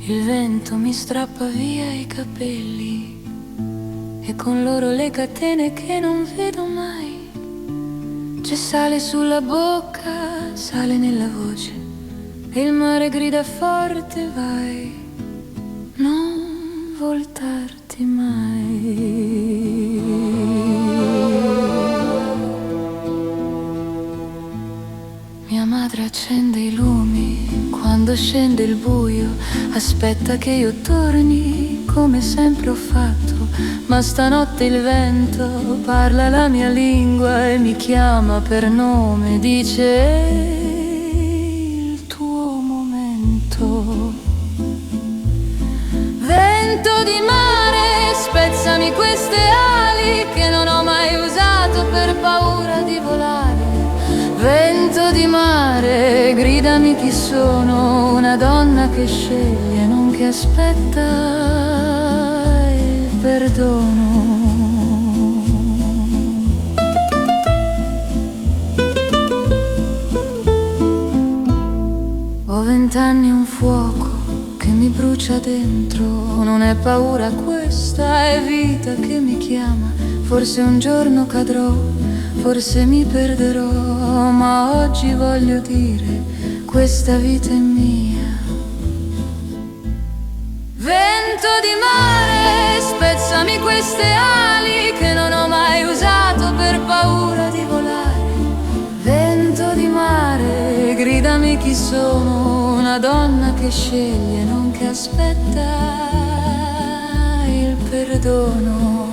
Il vento mi strappa via i capelli e con loro le catene che non vedo mai. C'è sale sulla bocca, sale nella voce e il mare grida forte: vai, non voltarti mai. Mia madre accende i lumi quando scende il buio, aspetta che io torni come sempre ho fatto, ma stanotte il vento parla la mia lingua e mi chiama per nome, dice: è il tuo momento. Vento di mare, spezzami queste ali che non ho mai usato per paura di volare. Vento di mare, gridami chi sono, una donna che sceglie, non che aspetta il perdono. Ho 20 anni e un fuoco che mi brucia dentro, non è paura questa, è vita che mi chiama. Forse un giorno cadrò, forse mi perderò, ma oggi voglio dire: questa vita è mia. Vento di mare, spezzami queste ali che non ho mai usato per paura di volare. Vento di mare, gridami chi sono, una donna che sceglie, non che aspetta il perdono.